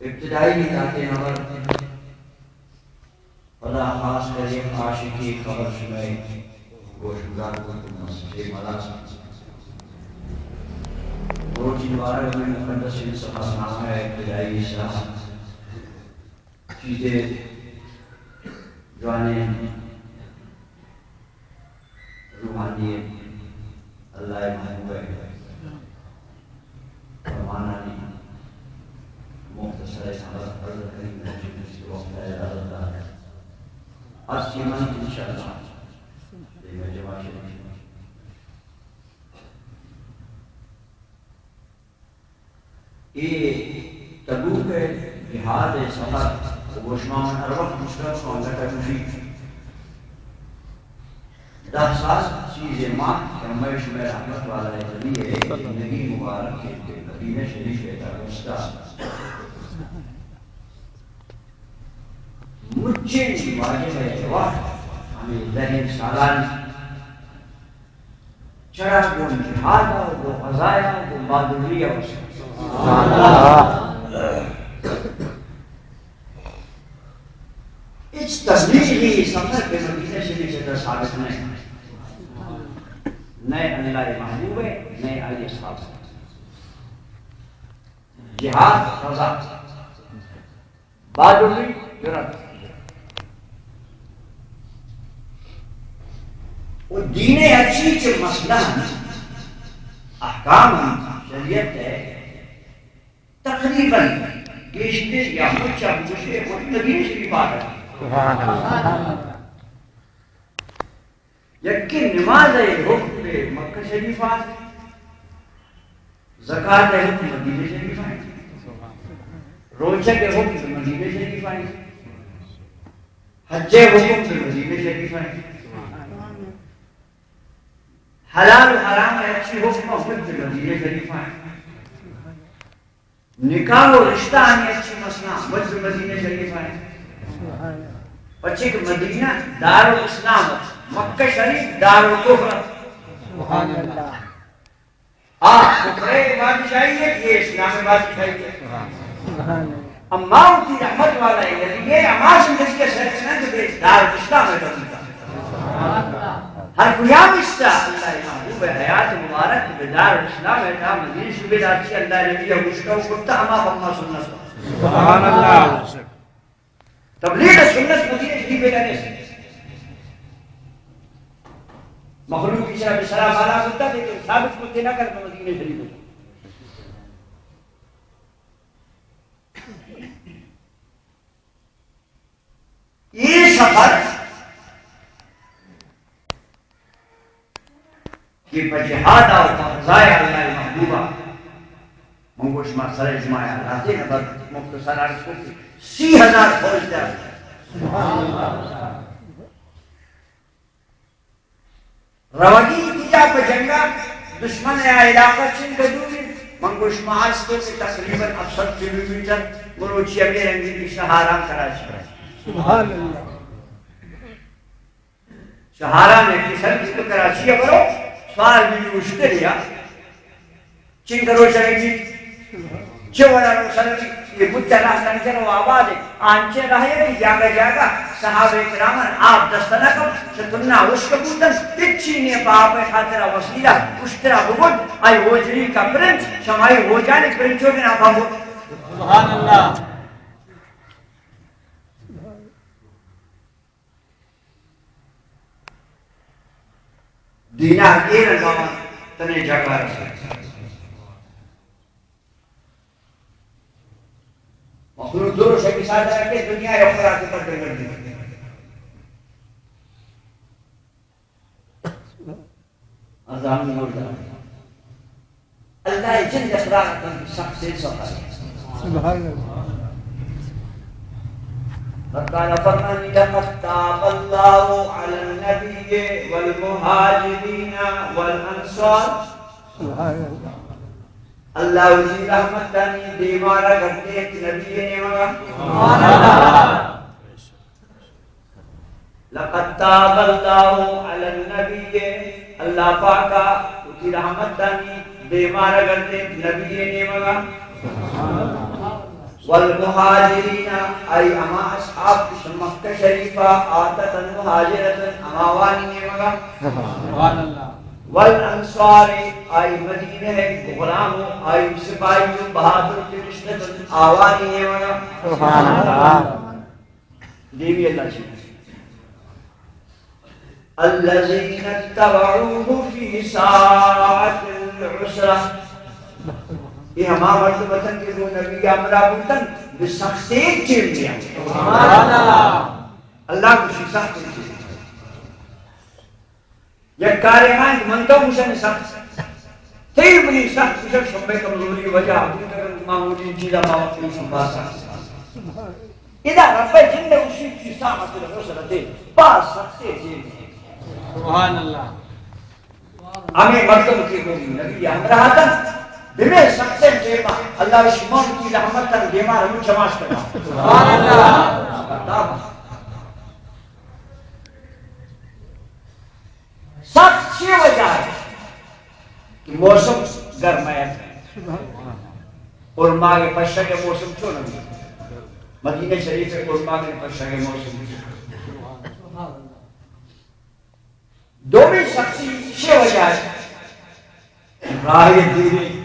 ابتدائی ذاتے نظر خدا خاص کر ایک عاشقی خبر سنائے گوشگزار کو مسجد ملاس روچی دوارہ میں مقدس انصفہ نام ہے ابتدائی صاحب چیزیں جوانے روحانیت اللہ محبوب فرمانا نہیں مختصر حضرت کریم نجی وقت ارادت ہے آج کی من انشاءاللہ دیگر جمع شریف یہ تبوک جہاد سفر گوشمان ہر وقت مشکل کو اندر کا مفید 10 سال چیز ماں کہ شمیر احمد والا ہے زندگی مبارک کے مدینہ شریف ہے استاد مجھے واجب ہے وقت ہمیں ذہن سالان چڑھا کو جہاد ہو وہ غزایا وہ بہادری ہو اس تبلیغی سفر کے مدینہ شریف سے ثابت نہیں نئے اللہ محبوب ہے نئے علی صاحب جہاد رضا بہادری جرأت وہ دین اچھی کے مسئلہ احکام شریعت ہے تقریباً بیشتر یا مجھے وہ مدینہ شریف آتا ہے یقین نماز ہے حکم پہ مکہ شریف آتا زکاة ہے حکم مدینہ شریف آئی روزہ کے حکم مدینہ شریف آئی حج حکم مدینہ شریف آئی حلال و حرام ہے اچھی حکم مدینہ شریف آئی نکاح و رشتہ آنی اچھی مسئلہ مدینہ شریف آئی بچے کہ مدینہ دار الاسلام مکہ شریف دار الکفر سبحان اللہ کفر بادشاہی ہے یہ اسلام بادشاہی ہے اما کی رحمت والا ہے یعنی یہ اما سے جس کے سرچنا جو دار الاسلام ہے ہر قیام اس کا اللہ شب حیات مبارک بدار الاسلام ہے تھا مدینہ شب دارچی اللہ نبی اگشتہ و کتا ہما فما سنت سبحان اللہ تبلیغ سنت مدینہ شب دینے سے مخلوق کی شرح بسلام آلہ کتا دیکھیں ثابت کتے نہ کرتا مدینہ شریف ہوتا یہ سفر کہ بجہاد اور تفضائے اللہ محبوبہ منگوش سر اجماعی اللہ دے نبر مختصر عرض کو 30,000 فوج دے روگی کیا بجنگا دشمن یا علاقہ چن گدوری منگوش محاس کو تقریباً 70 کلومیٹر مروچی ابھی رنگی کی شہاران کراچی ہے سبحان اللہ شہارہ میں کسر کی تو کراچی ہے برو سوال بھی اشتے لیا چین کرو چلے گی چوڑا رو سلوی یہ بچہ راہ تنکر و آباد ہے آنچے رہے بھی جاگا صحابہ اکرامن آپ دستنہ کم شتنہ عشق بودن پچھی نے باپ خاطرہ وسیلہ اشترہ بگود آئی ہو جلی کا پرنچ شمائی ہو جانے پرنچوں کے نافہ بود سبحان اللہ دینا ایر اللہ تنے جگہ رسے مخلوق دورو شکی ساتھ رکھے دنیا یا اخرا کے پر دنگر دی ازام نہیں ہوتا اللہ جن اخراق کن سخت سے سفر سبحان اللہ فقال فرمانی لقد تاب اللہ علی النبی والمہاجرین والانصار سبحان اللہ اللہ وزی رحمت تانی دیمارا کرتے ایک نبی نے مگا سبحان اللہ لقد تاب اللہ علی النبی اللہ پاکا وزی رحمت تانی دیمارا کرتے ایک نبی نے مگا سبحان اللہ والمہاجرین ای اما اصحاب مکہ شریفہ آتتا مہاجرتا اماوانی نے مگا سبحان اللہ والانصار ای مدینہ غلام ای سپاہی بہادر کی رشتت آوانی نے مگا سبحان اللہ دیوی اللہ چیز الذین اتبعوه فی ساعت العسرہ یہ ہمارا مرد وطن کے دو نبی امرہ بلتن بسخصیت چیل دیا اللہ کو شی سخت چیل یک کارمان منتو مشن سخت تیب نہیں سخت مشن شمبے کمزوری وجہ معمولی چیزا موقعی شمبا سخت اذا رب جن اسی کی سامت الحسرتے باز سختی چیل سبحان اللہ ہمیں مرد کے دو نبی امرہ تن بمیں سخت جیما اللہ شمام کی رحمت تن جیما رمو چماش کرنا سبحان اللہ سخت چی وجہ ہے کہ موسم گرمائیت ہے علماء کے پشہ کے موسم چھو نبی مدینہ شریف علماء کے پشہ کے موسم دو بھی سختی چی وجہ ہے راہ دیری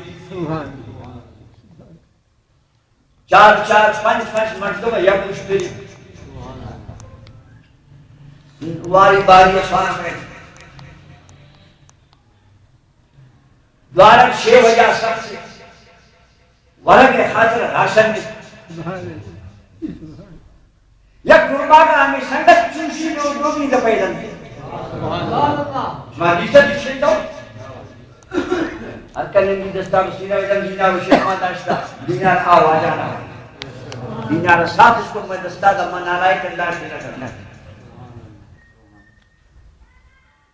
چار پنچ مرتبہ یا پشتری واری باری اسوان میں دوارک 6 بجہ سخت سے ورک خاطر راشن میں یا قربا کا ہمیں سنگت چوشی میں دو بھی دفعی دنتے مالیسہ دیشن دو الکلمی دستا بسینا ویدن دینار و شیخ ما داشتا دینار آوازانا دینار ساتھ اس کو میں دستا دا من آلائی کردار دینا کرنا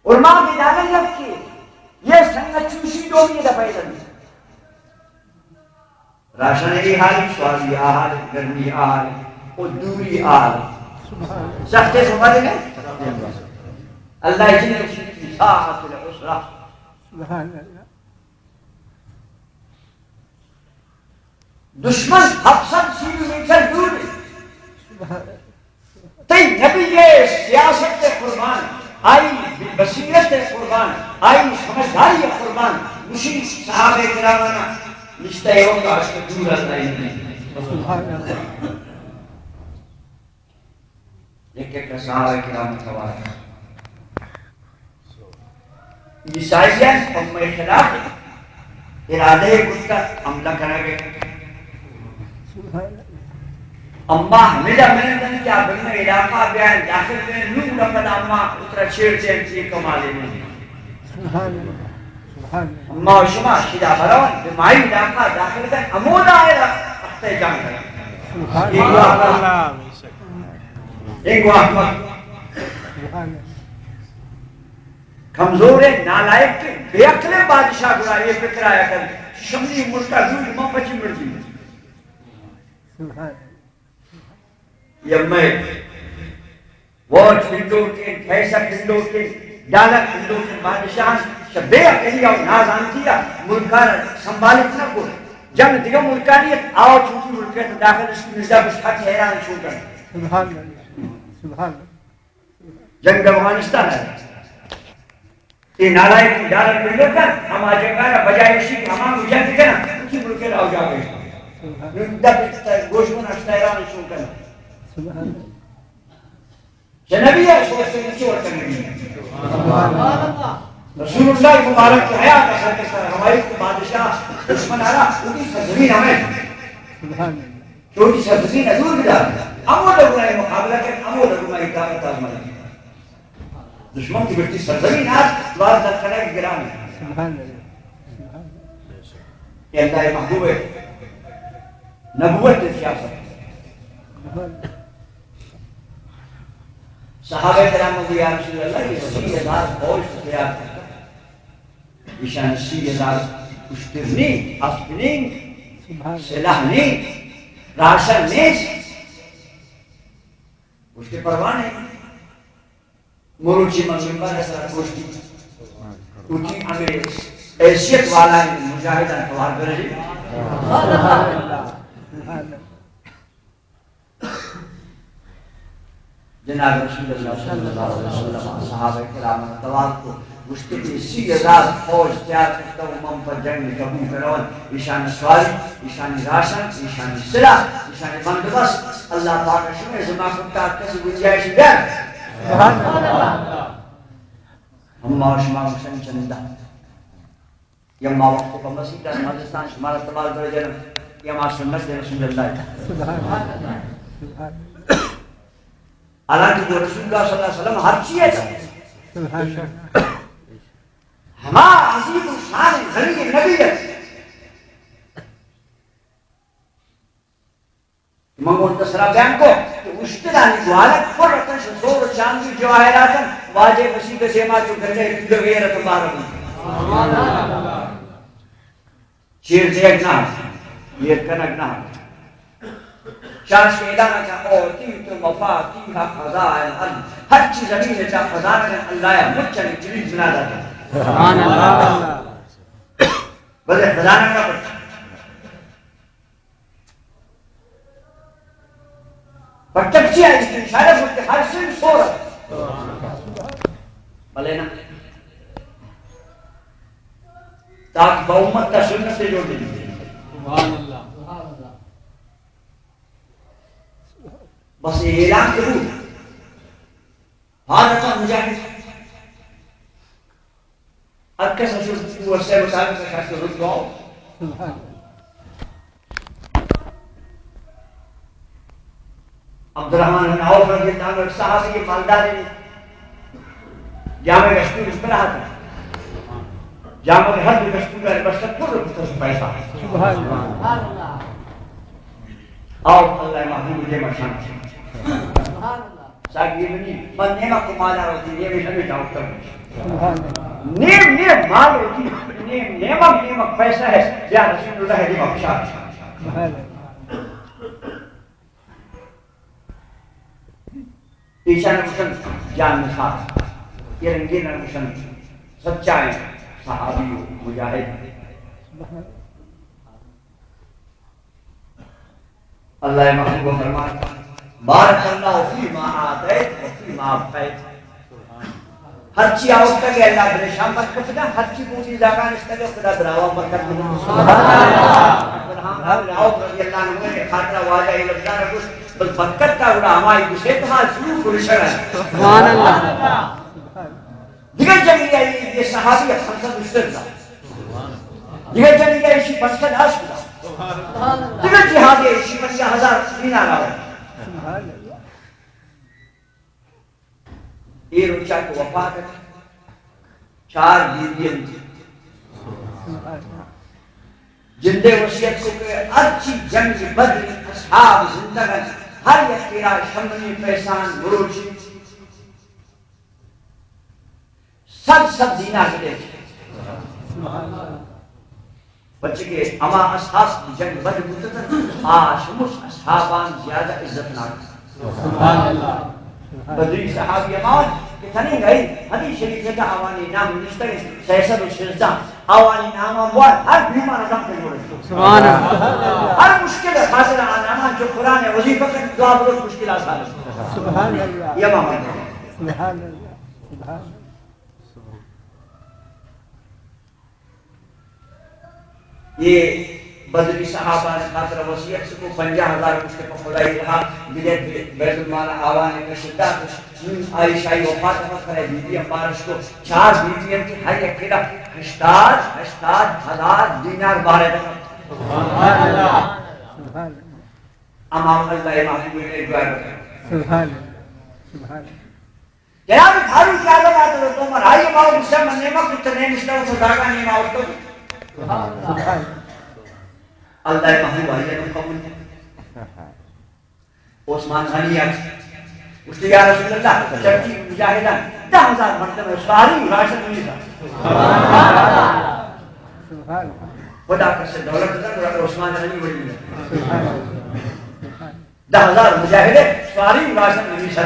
اور ماں بیدانے لگ کے یہ سنگت چوشی دو بھی دفعی دن راشن ای حالی سوالی آحال گرمی آحال اور دوری آحال سختے سمجھے گئے اللہ جنہ کی ساعت العسرہ سبحان اللہ دشمن 700 کلومیٹر دور تی نبی یہ سیاست قربان آئی بصیرت قربان، آئی سمجھداری قربان، مشی صحابہ کرامانا نشتہ ہو کہ آج کے دور اللہ نہیں ایک ایک صحابہ کرام توار عیسائیت ام خلاف ارادے کچھ کا عملہ کرا گئے اما ہمیشہ میں نے کیا بلنا علاقہ بیان داخل میں نور لقد اما اترا شیر چینچی کمالے میں اما و شما شدہ بروان بمائی علاقہ داخل میں امودا آئے اختے جان کرا ایک احمد کمزور ہے نالائق کے بے عقل بادشاہ گرا یہ فکر آیا کر شملی ملکہ دور ماں بچی مرضی یمیں واچ پنڈو کے پیسہ پنڈو کے ڈالر پنڈو کے بادشاہ شبے عقلی اور نازانتیا ملکہ سنبھالت نہ کو جنگ دیو ملکانیت آؤ چونکی ملکیت داخل اس کی نزدہ بشکا کی حیران چھو کر سبحان جنگ افغانستان ہے یہ نالائی کی ڈالر پنڈو کر ہم آجے گانا بجائے اسی کی ہمان مجھے دیکھنا اسی ملکیت آؤ جا گئے گوشمون اشتا حیران چھو کر جنبی ہے سوچتے ہیں نیچے ورکن نہیں ہے رسول اللہ مبارک کی حیات اثر کے سر ہماری کو بادشاہ دشمن آرہا اُنہی سرزمین ہمیں چھوٹی سرزمین ادور بھی دارا امو لگونا ہے مقابلہ کے امو لگونا ہے طاقت آزمائی دشمن کی بڑتی سرزمین آج دوار دکھنے کی گرام ہے یہ اللہ محبوب ہے نبوت سیاست صحابہ کرام کو یا رسول اللہ یہ 30,000 فوج تیار کرتا ایشان 30,000 اشترنی اسپننگ سلاح نہیں راشن نیس اس کے پروانے مروچی منصوبہ ایسا کوشتی اٹھی ہمیں حیثیت والا مجاہدان توار کر رہی جناب رسول اللہ صلی اللہ علیہ وسلم صحابہ کرام توار کو گشتے کی 30,000 فوج تیار کرتا امم پر جنگ قبول کرون ایشان سواری ایشان راشن ایشان سلاح ایشان بندوبست اللہ پاک شمع زمان کتا کسی گنجائش بیان ہم شما حسین چندہ یما وقت کا مسیح کا مدرستان شمارا تبال در جنم یما سنت رسول اللہ حالانکہ جو رسول اللہ صلی اللہ علیہ وسلم ہر چیز ہے ہما عظیم شان غنی نبی ہے منگو تصرہ بیان کو کہ اشترانی دوالت پر رتن شسور و چاندی جواہراتن واجہ مسیح کا سیما جو کرنے کی غیرت بارم چیر دیکھ نہ یہ کنک نہ شاش کے ادانہ کا اوتی تو مفاتیح خزائن ہر چیز زمین ہے چاہ خزانہ اللہ ہے مچھن چلیز بنا جاتا ہے سبحان اللہ بلے خزانہ کا پڑھتا پٹک چی ہے اس کی اشارہ بلتے ہر سن سو رہا بلے نا تاکہ با امت کا سنت سے جوڑ دیجئے سبحان اللہ بس یہ اعلان کرو حادثہ مجاہد ارکس رسول ورسے مسالم سے خاص رد دعاؤ عبدالرحمن بن عوف رضی اللہ عنہ صحابی کے مالدار نے جامع گشتور اس پر رہا تھا جامع کے ہر بھی گشتور ہے بس تک پور رکھتا سے پیسہ سبحان اللہ آؤ اللہ محبوب دے مرشان ساکھ یہ بنی من نیمہ کو مالا ہوتی نیمہ شمی جاؤں تک نیم مال ہوتی نیمہ پیسہ ہے یا رسول اللہ نیمہ پشار ایشان مشن جان نسات یہ رنگین مشن سچائیں صحابی مجاہد اللہ محبوب فرمان بارک اللہ فی ما آتیت و فی ما ابقیت ہر چی آوت کا اللہ پریشان برکت دا ہر چی پوچھی زاگان اس کا خدا دراوا برکت دا سبحان اللہ ابراہیم راؤ رضی اللہ عنہ نے خاطرہ واجہ الہدار کچھ بل برکت کا اڑا ہماری دوسرے تمہار شروع پرشڑ ہے سبحان اللہ دیگر جنگی آئی یہ صحابی خمسہ دوسر دا دیگر جنگی آئی شی پنسد عشق دا دیگر جہادی آئی شی 50,000 دینار آئے یہ روچہ کو وفات ہے 4 بیویاں جندے وصیت کو کہ ارچی جنگ بدر اصحاب زندگان ہر یکیرا شمنی پیسان مروچی سب دینار کے بچے کے اما اصحاب جنگ بدر متتر آشمس اصحابان زیادہ عزت ناک بدری صحابی امان کہ تھنی گئی حدیث شریف جگہ آوانی نام نشتر سیسد و شرزان آوانی نام اموال ہر بیمان ادم کے جوڑے سبحان اللہ ہر مشکل خاصر آنامان جو قرآن وظیفہ کا دعا بلوک مشکل آسان سبحان اللہ یہ مامان سبحان اللہ یہ بدری صحابہ نے خاطر وصیت سے کو 50,000 کچھ کے خدای رہا بیت المال آوانے کا شدہ عائشہ وفات کرے بی بی امبارش کو 4 بیویاں کی ہر ایک کھڑا 80,000 دینار بارے رکھا سبحان اللہ امام اللہ محبوب نے دعا رکھا سبحان اللہ جناب تھاری کیا لگا تو تمہار آئی ماؤ بسر من نعمت کچھ نہیں مشتر صداقہ نہیں ماؤ تو سبحان اللہ اللہ محبوب آئیے تو قبول عثمان غنی آج اس نے یا رسول اللہ چرچی مجاہدان 10,000 مرتبہ ساری راشد نہیں تھا خدا کسے دولت تھا عثمان غنی بڑی ہے 10,000 مجاہدے ساری راشد نہیں تھا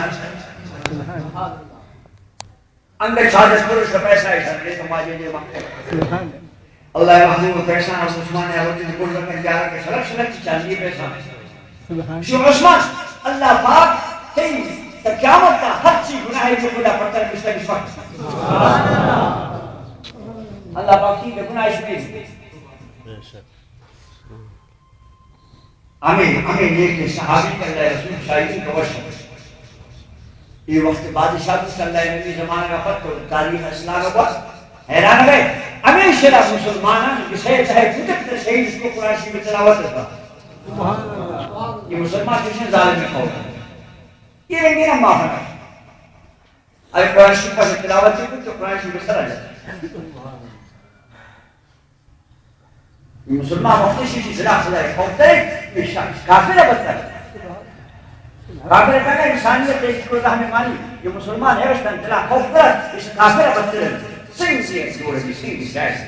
اندر شہادت پروش کا پیسہ ہے سر تو ماجے دے مقتل اللہ محمود پیسہ عثمان نے عورتی ذکر کرنے جا رہا کہ سلک چاندی پیسہ شو عثمان اللہ پاک تین قیامت کا ہر چیز گناہ جو خدا پڑتا ہے مستقی اس وقت اللہ پاک کی گناہ اس میں ہمیں یہ کہ صحابی کا اللہ رسول شاہدین کا وشن یہ وقت بادشاہ صلی اللہ علیہ وسلم زمانہ کا پتہ تاریخ اسلام کا حیران گئے ہمیشہ مسلمان جسے چاہے کتب سے صحیح اس کو قرآن شریف میں تلاوت رکھا یہ مسلمان کسی ظالم میں کھوڑا یہ رنگی نہ معاف ہے اگر قرآن شریف پر تلاوت کی تو قرآن شریف میں سر آ جاتا یہ مسلمان مختشی کی ذرا خدا ہے خوفتا ہے یہ شخص کافر ہے بتا ہے کافر ہے کہنا انسانیت ہے اس کو اللہ میں مانی یہ مسلمان ہے وشتن تلا خوف کرد اس کافر ہے بتا ہے Sing the glory, sing the guys.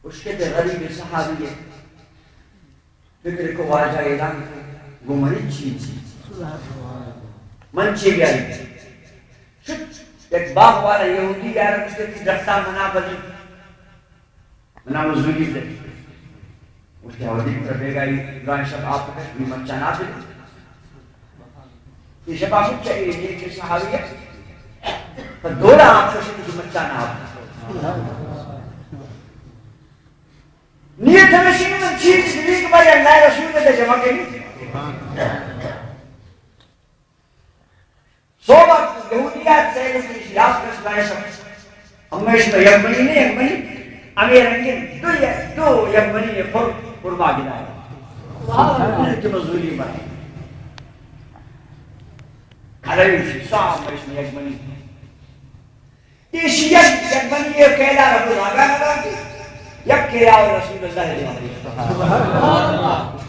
اس کے دے غریب صحابی فکر کو واجہ اعلان وہ منی چیز من چی گئی ایک باغ والا یہودی یار اس کے رفتہ منا بلی منا مزوری دے اس کے حوالے پر بے گئی ابراہیم شب آپ کا بھی مچہ نہ دے یہ شب آپ کو چاہیے یہ کہ صحابی ہے پر دولا آپ کو شکل مچہ نہ آپ نیت ہمیشہ میں چیز بھی کہ بھائی اللہ رسول میں دے جمع کے لیے سو وقت یہودیات سے اس کی یاد کر سکتا ہے ہمیشہ یک بنی نہیں یک بنی امیر انگین دو یک بنی قربا گنا ہے کہ مزوری بنی علیہ صاحب ہمیشہ یک بنی یہ شیعت یک بنی یہ کہلا رب العالمین لگا کی یک کہا رسول اللہ علیہ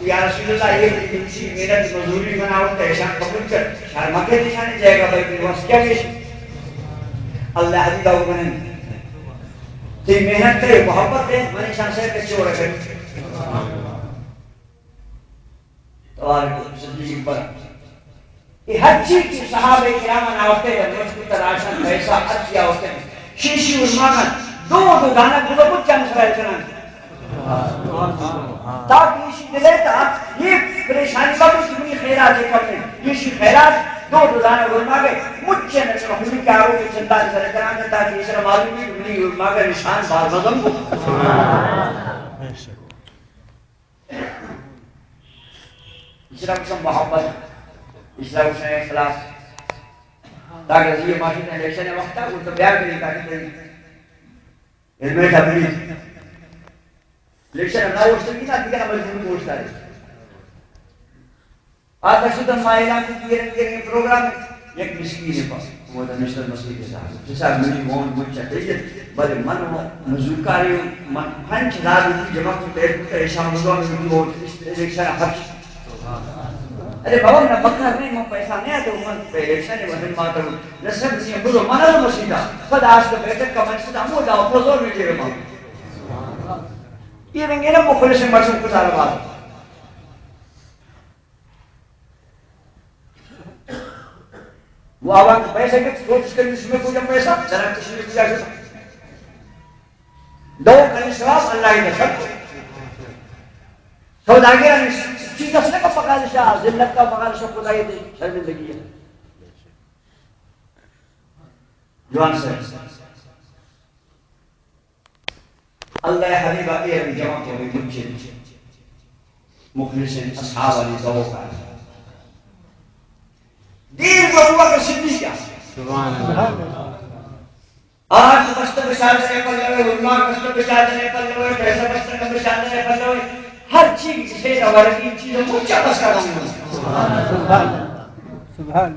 یا رسول اللہ یہ انسی محنت مزوری بنا ہوتا ہے شان قبول کر شان مکہ نشانے جائے گا بھائی پیواز کیا پیش اللہ حدیدہ کو بنیں تی محنت ہے محبت ہے منی شان سے کچھ ہو رکھے توارک صدیق پر یہ ہر چیز کی صحابہ کرامن آوتے ہیں مجھ کو تراشن پیسہ اچھی آوتے ہیں شیشی علماء دو دانا کو کچھ چند سرائے چنان تاکہ اسی دلے تا یہ پریشانی بابو سنی خیرات کرنے یہ خیرات دو روزانہ علماء کے مجھے نچر حضور کے آروں کے چندہ سر کرانے تاکہ اس طرح معلوم نہیں انہی علماء کا نشان بار مظلم کو اس طرح قسم محبت اس طرح قسم اخلاص تاکہ رضی معاشد الیکشن وقت ہے وہ تو بیار کریں تاکہ تری علمِ تبلیغ الیکشن ہمارے اس سے نا دیگر عمل جنہوں پوچھتا ہے آتا شدن مائلان کو کیے پروگرام ایک مسکین ہے پاس وہ دا مشتر مسیح کے ساتھ جیسا منی مون مجھا تیجر بلے من نزوکاری من 5,000 روپی جمع کو تیر کتا ایشان مزوان میں ووٹ الیکشن حق ارے بابا میں بکر نہیں من پیسہ نہیں آتا من پہ الیکشن ہے وہن ماتا ہوں نصر مسیح بلو منہ مسیح دا خد آج کا بیٹک کا منشد ہمو جاؤ پروزور میں جیرے ماں یہ رنگے نا مخلص مرسل کتا لباتا وہ آوان کو پیسے کے سوچ کر اس میں کوئی پیسہ ذرا کسی نے کیا کرتا دو کرنے سواب اللہ ہی دسل سوداگرہ نے چیز دسنے کا پکالشہ ذلت کا پکالشہ خدای دے شرمندگی ہے جوان سے اللہ حبیبہ اے ابھی جمع کے ہوئے مجھے مخلص اصحاب علی دو کا دیر کو ہوا کر صدیق کیا سبحان اللہ آج بستہ بشار سے پر لوے علماء بستہ بشار سے پر لوے پیسہ بستہ بشار سے پر لوے ہر چیز سے دوارے تین چیزیں مجھا بس کر رہا ہوں سبحان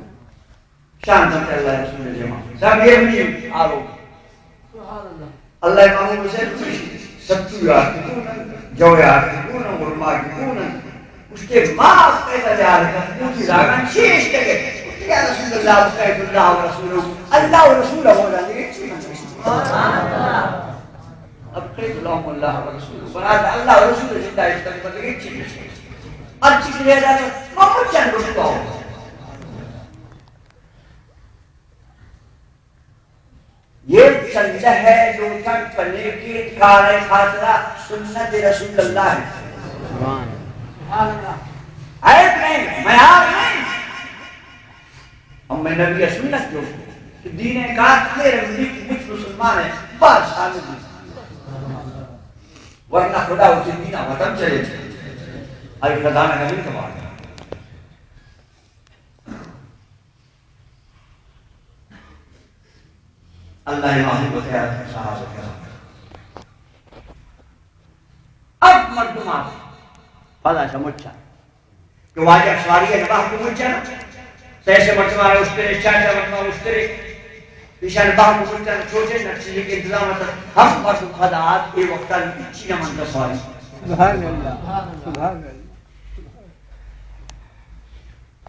شان سمجھے اللہ رسول جمع سب یہ مجھے آلو اللہ امام حسین ستو یاد کی کونن جو یاد کی کونن علماء کی کونن اس کے ماں پیدا جا رہا ہے پوچھی راگان شیش تکے یا رسول اللہ بقیت اللہ و رسولہ اللہ و رسولہ ہو جانے گے اب قید اللہ و اللہ و رسولہ بناتا اللہ و رسولہ زندہ اشتاق پر لگے چیز اچھی کلے جاتا محمد چند رسولہ ہو یہ چندہ ہے جو تک پنے کی اتکار خاطرہ سنت رسول اللہ ہے عیب نہیں معیار نہیں ہم میں نبی سنت جو کہ دین کار میرے ملک مجھ مسلمان ہے بات شامل نہیں ورنہ خدا اسے دینہ وطن چلے آئی خدا میں نبی کمار اللہ امام کو خیال ہے صحابہ کرام اب مردمان فضا سمجھا کہ واجہ سواری ہے نباہ کو مجھا نا سیسے مرتبہ اس طرح چاچا مرتبہ اس طرح پیشان باہ کو مجھا چھوٹے نقشی کے انتظام ہوتا ہم مرد خداعات اے وقتا چینہ منتر سواری سبحان اللہ سبحان اللہ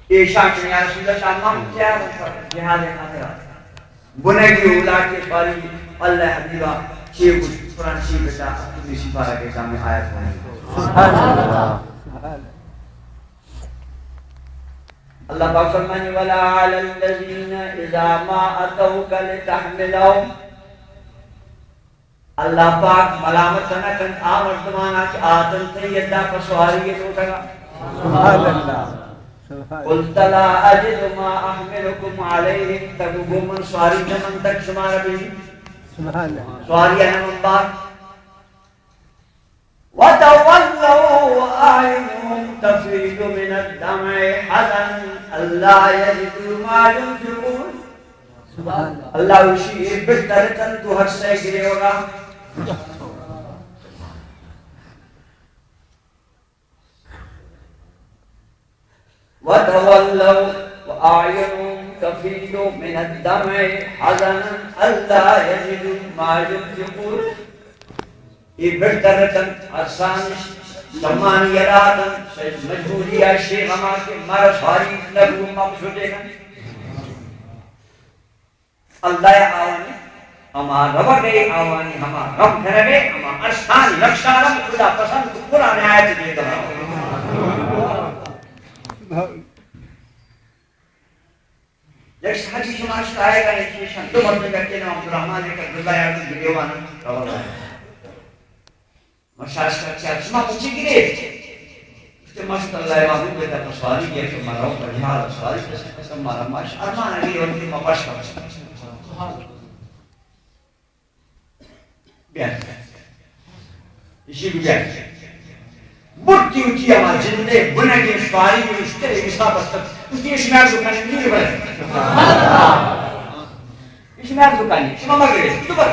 اے شاک نے یا رسول اللہ شاہ مام کیا جہاد خاطرات بنے کی اولاد کے پاری اللہ حبیبہ چیئے کچھ قرآن شیئے بچا اپنی سپارہ کے سامنے آیت ہوئی سبحان اللہ اللہ پاک فرمانے وَلَا عَلَى الَّذِينَ إِذَا مَا أَتَوْكَ لِتَحْمِلَهُمْ اللہ پاک ملامت نہ کن آمردمانا کہ آتن تیدہ پسواری یہ تو کہا سبحان اللہ قلت لا اجد ما احملكم عليه تبو من سواری من تک شمار بھی سبحان اللہ سواری من بار وتولوا اعينهم تفيض من الدمع حزنا الا يجدوا ما ينفقون سبحان اللہ اللہ شيء بہتر تن تو ہر سے گرے ہوگا وتولوا وأعينهم تفيض من الدمع حزنا ألا يجدوا ما ينفقون یہ بہتر رتن ارسانش سمان یراتن مجبوری شیخ ہما کے مرس حاری نبو مقصودے گا اللہ آوانی ہما ربا گئے آوانی ہما رب کرے ہما ارسانی نقشارم خدا پسند کو قرآن آیت دے گا لیکن حجی شماش آئے گا انشیشن دو مرد کرتے ہیں عبدالرحمن ایک عبداللہ Yadav گریوانا رواللہ masyarakat semua kunci gini. Masuk Allah yang mampu kita persuali dia kemarau perihal persuali kita marah mas arman lagi orang ini mapas biar isi biar bukti uji amal jinde buna ke persuali ke uste hisab astak usti ismar dukan ini ber ismar dukan ini semua magre itu ber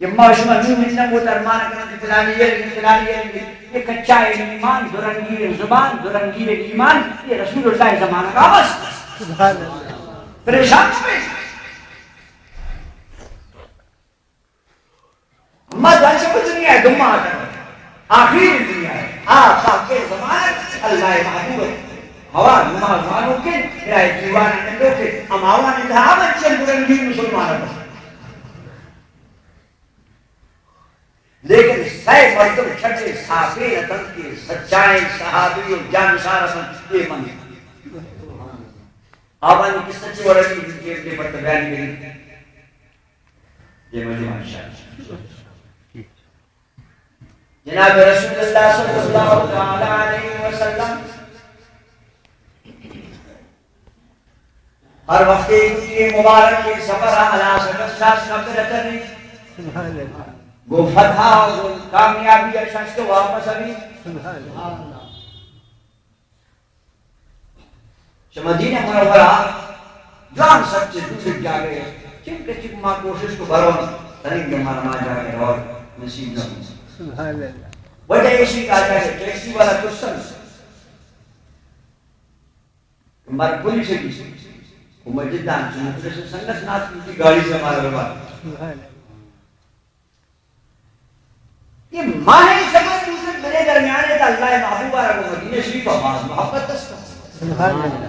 یہ معاشمہ جو ملنا وہ ترمان کرنے فلانی یہ کچا ایمان درنگیر زبان درنگیر ایمان یہ رسول اللہ زمانہ کا بس پریشان ہوئے اما جان سے کوئی دنیا ہے دمہ آتا ہے آخری دنیا ہے آپ کے زمانہ اللہ محبوب ہے ہوا نماز مانو کے میرا جیوان اندو کے اماوان انتہا بچے درنگیر مسلمان ہے لیکن سائے مردم چھٹے صحابی رتن کے سچائیں صحابی اور جانشار رتن یہ منی آبانی کی سچی ورکی جیب دے پر تبیانی گئی یہ مجمع شاہ جناب رسول اللہ صلی اللہ تعالی علیہ وسلم ہر وقت کی مبارک کی سفر علا سکت شاہ سکت رتن وہ فتح اور کامیابی شخص کو واپس ابھی مدینہ منورہ جان سچے دوسرے کیا گئے چنکہ چک ماں کوشش کو بھرو تنین کے مانا جا گئے اور نصیب نہ وجہ اسی کہا جائے ٹیکسی والا کسن ہمارے پولیس سے بھی وہ مسجدان چنکہ سے سنگت نات کی گاڑی سے ہمارا ربا یہ ماہی سبب دوسرے میرے درمیان ہے کہ اللہ محبوبہ رہا مدینہ شریف آباز محبت دستا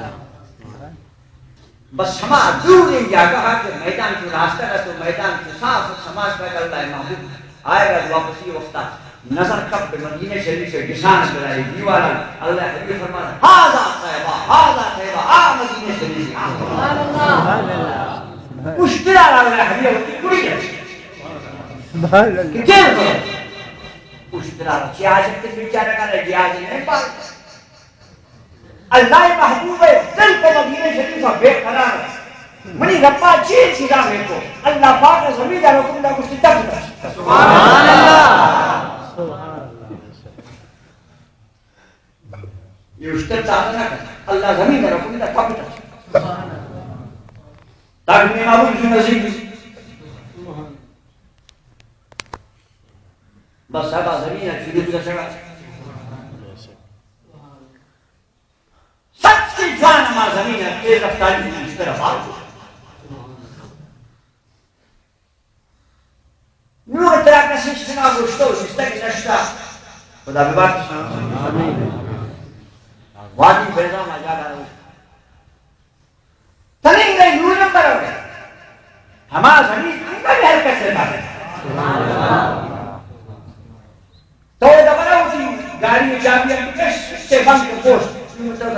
بس ہما دور نہیں جا کہا کہ میدان کی راستہ ہے تو میدان کی صاف سماج پر اللہ محبوب آئے گا واپسی وقتا نظر کب مدینہ شریف سے گشان کرائی دیوالا اللہ حبیب فرماتا ہاذا طیبہ آ مدینہ شریف اشترا اللہ حبیب ہوتی کڑی ہے کہ جیل میں اشترا جیازت کے بیچارہ کا جیازت نہیں پاتا اللہ محبوب ہے دل کو مدینہ شریف بے قرار ہے منی ربا چیز چیزا میں کو اللہ پاک زمین دا حکم دا کچھ تک دا سبحان اللہ یہ اشتر چاہتا نہ کر اللہ زمین دا حکم دا کب دا تاکہ میں معبود سے نزید بس صاحبہ زمین ہے شروع کا شرع سب سے جوان ہمارا زمین ہے تیز رفتاری کی اس طرف آگے نور طرح کا سشتنا گوشتو سشتہ کی نشتہ خدا ببارت وادی بیضا مجا رہا ہوں تنہیں گئے نور نمبر ہو گئے ہمارا زمین انگا بھی حرکت سے تھا تو دبرا ہوتی گاڑی چابی اپنی کش سے بند کے پوشت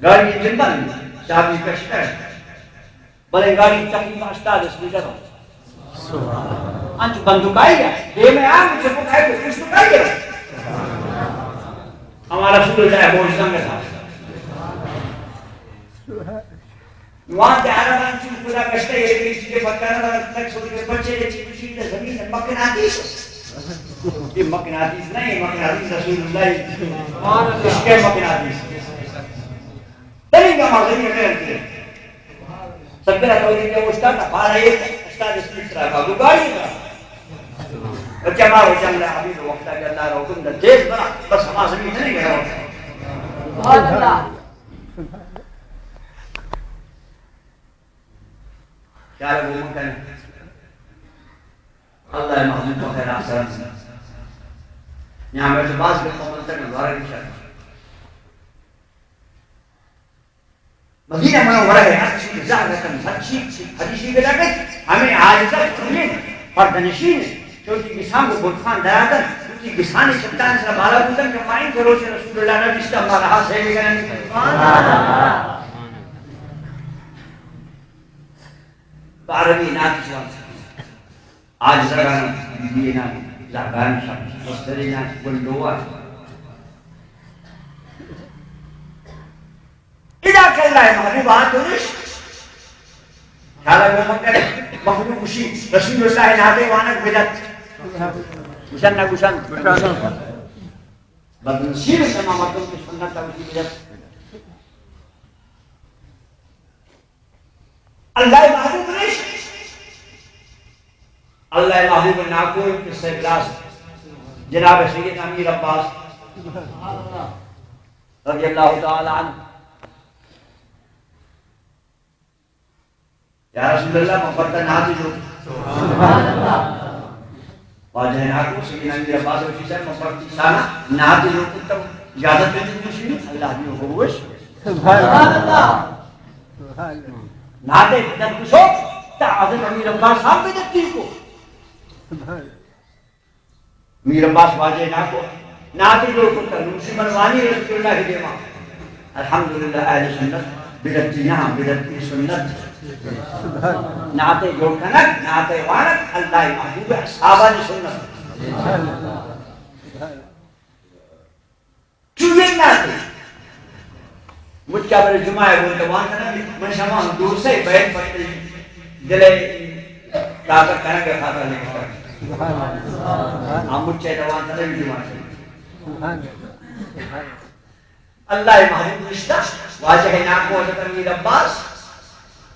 گاڑی انجن بند چابی کش کر بلے گاڑی چکی ماشتا دس لیٹر ہو انچ بندوقائی گیا دے میں آم مجھے پکائی کو کش پکائی گیا ہمارا رسول اللہ موجزہ میں تھا وہاں تے عربان چیز پورا کشتا ہے یہ چیزیں پکانا تھا تک سوچ کے بچے یہ چیزیں زمین ہے مکناتی یہ مکناطیس نہیں مکناطیس رسول اللہ اس کے مکناطیس ترین کا معظم یہ کرتے ہیں سب کے رکھوئی کہ وہ اشتاتا پارا ایک اشتاد اس کی طرح کا گاڑی کا بچہ ماں وچہ ملے حبیب وقتا کہ اللہ رہا حکم در تیز بنا بس ہما زمین نہیں گیا سبحان اللہ کیا لگو مکن اللہ محمد کو خیر آسان یہاں میں سے باز کے قومن تک نظارہ کی شاید مدینہ منورہ ہے اچھی زہرتاً سچی حدیثی کے لگے ہمیں عاجزہ تمہیں پردنشین چوٹی کسان کو بلخان دراتن چوٹی کسانی سبتان سے بالا بودن کہ مائن کے روش رسول اللہ نبی اسلام ہمارا ہاتھ سے لگا نہیں عربی ناتی شوان آج زرگان دینا زرگان شب مسترینا گلدوار اذا کل اللہ محبوبات ونش حالا بمکر محبوب کشی رسول اللہ ناتے وانک بدت گشن نا گشن بدنسیر سما مردم کی سنت تا وشی بدت اللہ محبوب نہیں اللہ محبوب ناکوئی قصہ اگلاس جناب سیدنا امیر عباس رضی اللہ تعالی عنہ یا رسول اللہ مفرد ناتی جو واجہ ناکو سیدنا امیر عباس وشی صاحب مفرد سانا ناتی جو کتب اجازت دیتی کچھ نہیں اللہ بھی خوش سبحان اللہ ناتے جب کچھ ہو تعظم امیر عباس صاحب بھی دیتی کو امیر عباس واجہ ناکو ناتی جو کتب نوشی منوانی رسول اللہ کی دیما الحمدللہ اہل سنت بدتی نام بدتی سنت ناتے جو کنک ناتے وانک اللہ محبوب اصحابہ نے سنت چوئے ناتے مجھا پر جمعہ بولتے وہاں کنک من شما ہم دور سے بیت پڑتے دلے طاقت کنک خاطر لے کر ہم مجھے دوان کنک جمعہ سے اللہ محبوب رشتہ واجہ ناکو حضرت امیر عباس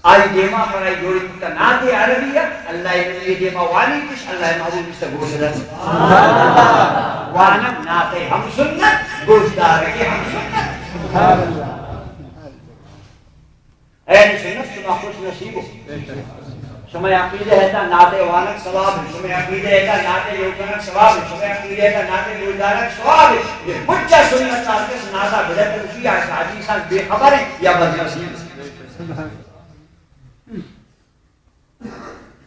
آئی دیما پر آئی جوڑی کتا ناتے عربیہ اللہ نبی دیما والی کش اللہ محبوب رشتہ گوشدت وانم ناتے ہم سنت گوشدار ہے ہم سنت اہل سنت شما خوش نصیب ہو شما عقیدہ ہے تا ناتے وانک ثواب ہے شما عقیدہ ہے تا ناتے یوکنک ثواب ہے شما عقیدہ ہے تا ناتے گوشدارک ثواب ہے یہ مجھا سنت چاہتے ہیں ناتا بلد رشی آئے حاجی صاحب بے خبر ہے یا بدنصیب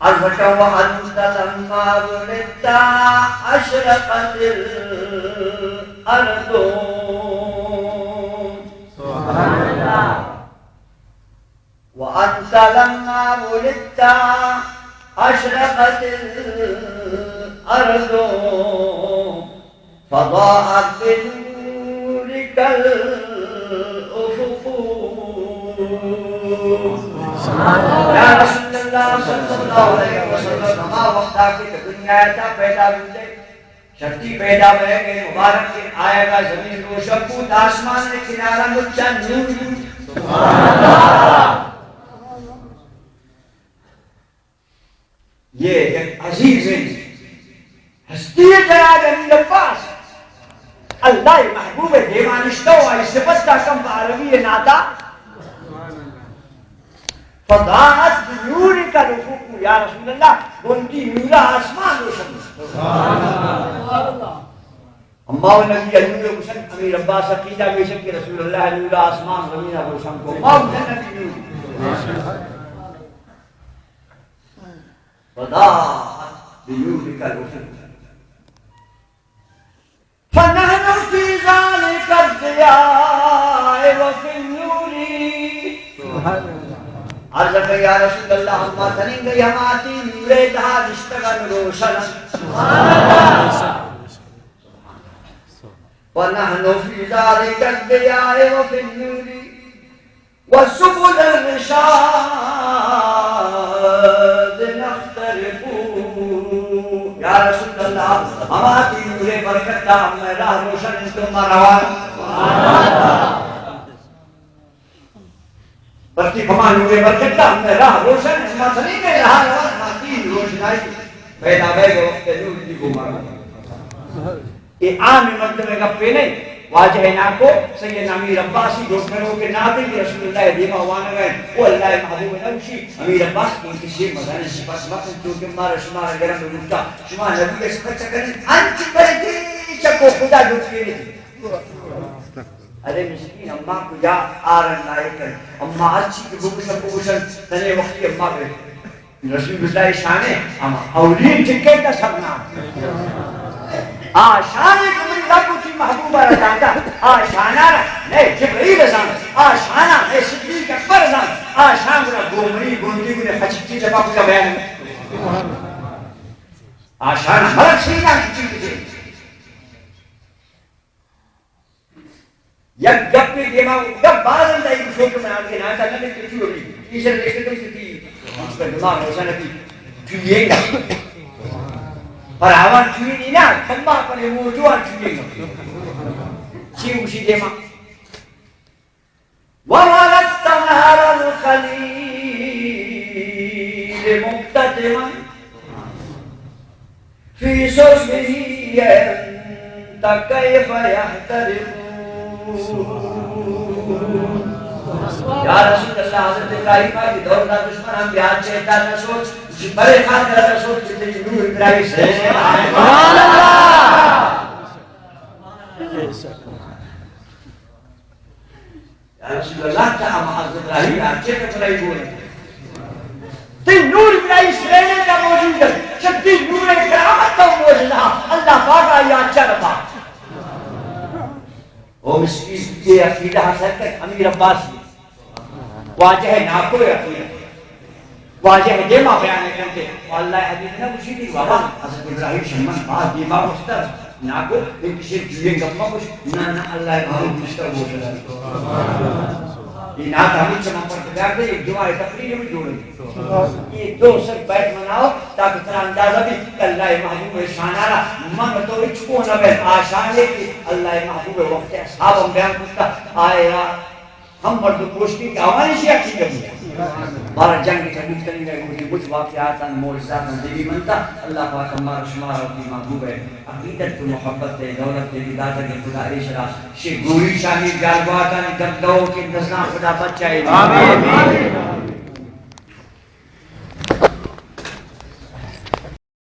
الفت وانت لما ولدت اشرقت الارض سبحان اللہ وانت لما ولدت اشرقت الارض فضاءت بنورك الافق یا رسول اللہ صلی اللہ علیہ وسلم ہما وقت آکے کہ دنیا ایتا پیدا ہوتے شکتی پیدا ہوئے گئے مبارک کے آئے گا زمین روشن بود آسمان نے کنارہ مجھا نور سبحان اللہ یہ ایک عزیز ہستی جناب امیر عباس اللہ محبوب دیوانشتہ ہوا اس صفت کا کم عربی ناتا فضاعت بنور کا رفوق یا رسول اللہ بنتی نورہ آسمان روشن اماؤ نبی نور روشن امیر عباس عقیدہ بیشک کہ رسول اللہ نورہ آسمان زمینہ روشن کو اماؤ نبی نور فضاعت بنور کا روشن فنحن فی ذالک الضیاء وفی النوری سبحان اللہ عرض کہ یا رسول اللہ ہم تنیں گئی ہم آتی نورے دہا رشتگن روشن ونحن فی ذالک الضیاء وفی النور والسبل الرشاد نخترق یا رسول اللہ ہم آتی نورے برکت دا ہم راہ روشن انتم روان برتی فمان ہوئے برکتہ ہم نے راہ روشن اسمت نہیں میں رہا روان ماتین روشنائی پیدا بے گے وقت نور کی کو مارا یہ عام مطلب ہے گپے نہیں واجہ ناکو سید امیر عباسی دوستنوں کے ناتے کی رسول اللہ دیما ہوانا گئے وہ اللہ محبوب نوشی امیر عباس کی کسی مزانے سپاس مقن چونکہ مارا شمارا گرم رکھتا شما نبی اس پر چکریں انچ کرتی چکو خدا جو کیے ارے مسکین اماں کو جا آرن لائے کر اماں اچھی کی بکشن بکشن تنے وقتی اماں کرے رسول اللہ شانے اماں اولین چکے کا سبنا شانے کمری رب کی محبوبہ رکھاتا شانہ نہیں جبریل رسان شانہ نہیں صدیق اکبر رسان شان گنا گومری گوندی گنے خچکی جبا کو جا بیان شانہ ملک سینہ کی چیز دے یک جب پہ دیما جب باز اندہ ایک شوکر میں آنکے ناتا نہ لیکن کچھ ہوگی تیسر لیکن کچھ تھی اس پر دماغ روشن تھی چوئے گا اور آوان چوئے نہیں نا کھمبا پنے موجوان چوئے گا چی اسی دیما وَمَلَتْ تَنْهَرَ الْخَلِيلِ لمن فی صلبه انت کیف یحترقون. یا رسول اللہ حضرت ابراہیم کی دور کا دشمن ہم بیاد چہتا نہ سوچ بڑے خاطر نہ سوچ جتنے نور ابراہیم سے سبحان اللہ. یا رسول اللہ کہا حضرت ابراہیم آچے میں بلائی بولے تین نور ابراہیم سلینے کا موجود ہے شدی نور کرامت کا موجود ہے اللہ پاک آئی آچا رفا. وہ مسکین یہ عقیدہ حسن تک امیر عباس نے واجہ ناکو عقیدہ واجہ دیما بیانے کرتے اللہ حدیث نے کچھ نہیں بابا حضرت ابراہیم شمن بات دیما مستر ناکو ان کسی جوئے گفہ کچھ نا اللہ بھائی مستر گوشت ہے. یہ نات ہمیں چمہ پر تکار دے ایک دعا تقریر میں جوڑے یہ دو سر بیت مناؤ تاکہ ترہ اندازہ بھی اللہ محبوب شانارا من تو اچھکو نہ بیت آشان ہے کہ اللہ محبوب وقت اصحاب ہم بیان کرتا آئے ہم مرد پوشتی کہ ہماری شیعہ کی کبھی ہے بارہ جنگ خدمت کریں گے کچھ واقعات معجزات دیوی منتا اللہ پاک ہمارا شمار اپنی محبوب ہے عقیدت کو محبت ہے دولت ہے ادادہ کے خدا عشرہ شیخ گوری شاہی جالباتا نے جب دو کے نزنا خدا بچائے آمین.